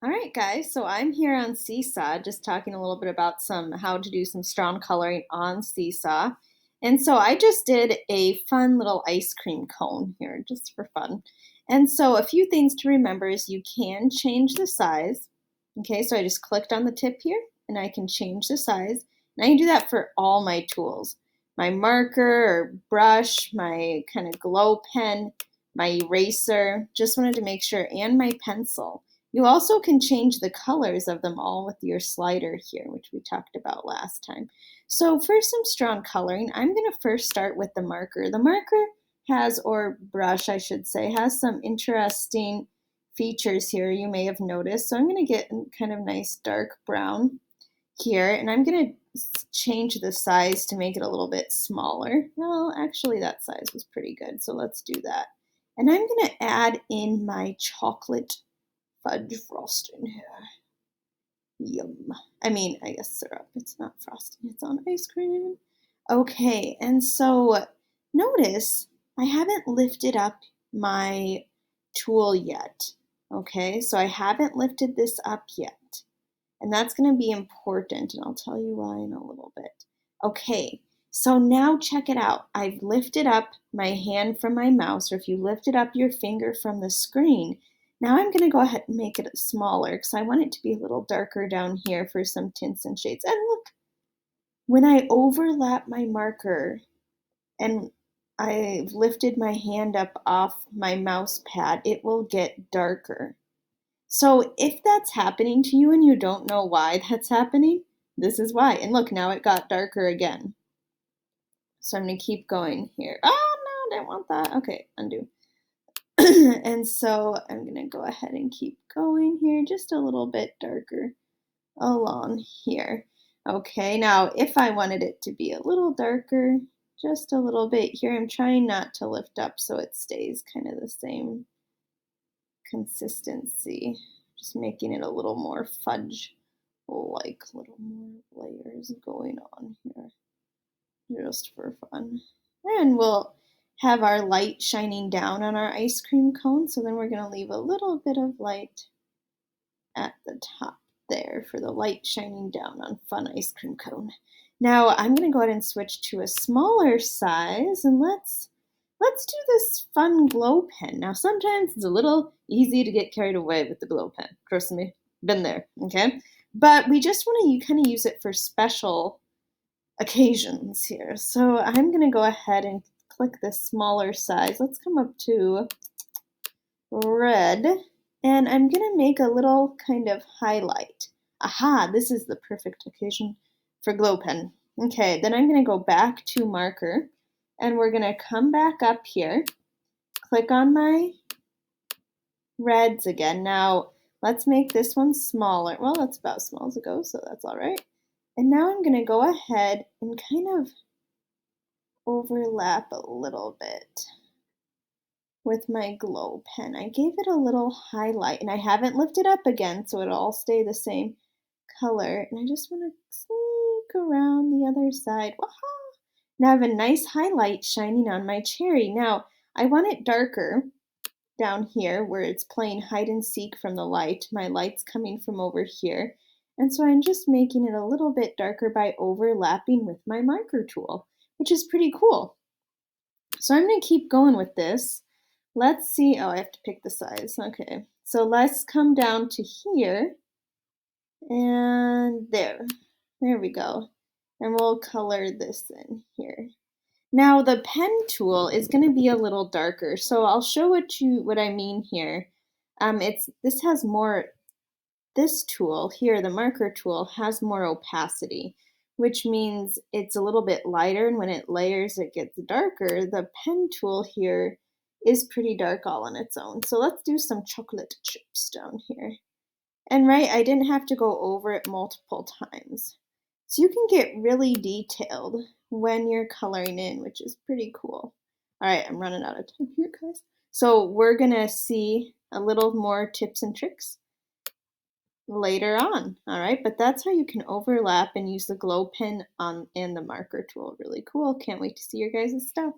All right, guys, so I'm here on Seesaw just talking a little bit about how to do some strong coloring on Seesaw. And so I just did a fun little ice cream cone here just for fun. And so a few things to remember is you can change the size. Okay, so I just clicked on the tip here and I can change the size. And I can do that for all my tools. My marker or brush, my kind of glow pen, my eraser, just wanted to make sure, and my pencil. You also can change the colors of them all with your slider here, which we talked about last time. So for some strong coloring, I'm going to first start with the marker. The marker has, or brush I should say, has some interesting features here you may have noticed. So I'm going to get kind of nice dark brown here, and I'm going to change the size to make it a little bit smaller. Well, actually that size was pretty good, so let's do that. And I'm going to add in my chocolate fudge frosting here. Yum. I guess syrup. It's not frosting, it's on ice cream. Okay, and so notice I haven't lifted up my tool yet. Okay, so I haven't lifted this up yet. And that's going to be important, and I'll tell you why in a little bit. Okay, so now check it out. I've lifted up my hand from my mouse, or if you lifted up your finger from the screen, now I'm going to go ahead and make it smaller because I want it to be a little darker down here for some tints and shades. And look, when I overlap my marker and I've lifted my hand up off my mouse pad, it will get darker. So if that's happening to you and you don't know why that's happening, this is why. And look, now it got darker again. So I'm going to keep going here. Oh, no, I didn't want that. Okay, undo. And so I'm going to go ahead and keep going here, just a little bit darker along here. Okay, now if I wanted it to be a little darker, just a little bit here, I'm trying not to lift up so it stays kind of the same consistency, just making it a little more fudge, like little more layers going on here, just for fun. And we'll have our light shining down on our ice cream cone, so then we're going to leave a little bit of light at the top there for the light shining down on fun ice cream cone. Now I'm going to go ahead and switch to a smaller size, and let's do this fun glow pen. Now sometimes it's a little easy to get carried away with the glow pen. Trust me, been there, okay? But we just want to kind of use it for special occasions here. So I'm going to go ahead and click the smaller size. Let's come up to red, and I'm going to make a little kind of highlight. Aha, this is the perfect occasion for glow pen. Okay, then I'm going to go back to marker, and we're going to come back up here, click on my reds again. Now let's make this one smaller. Well, that's about as small as it goes, so that's all right. And now I'm going to go ahead and kind of overlap a little bit with my glow pen. I gave it a little highlight, and I haven't lifted up again, so it'll all stay the same color. And I just want to sneak around the other side. Waha! Now I have a nice highlight shining on my cherry. Now I want it darker down here where it's playing hide and seek from the light. My light's coming from over here. And so I'm just making it a little bit darker by overlapping with my marker tool, which is pretty cool. So I'm going to keep going with this. Let's see. Oh, I have to pick the size. Okay. So let's come down to here. And there. There we go. And we'll color this in here. Now the pen tool is going to be a little darker, so I'll show what I mean here. This tool here, the marker tool, has more opacity, which means it's a little bit lighter, and when it layers it gets darker. The pen tool here is pretty dark all on its own. So let's do some chocolate chips down here. And right, I didn't have to go over it multiple times. So you can get really detailed when you're coloring in, which is pretty cool. All right, I'm running out of time here, guys. So we're gonna see a little more tips and tricks later on, all right? But that's how you can overlap and use the glow pen and the marker tool. Really cool. Can't wait to see your guys' stuff.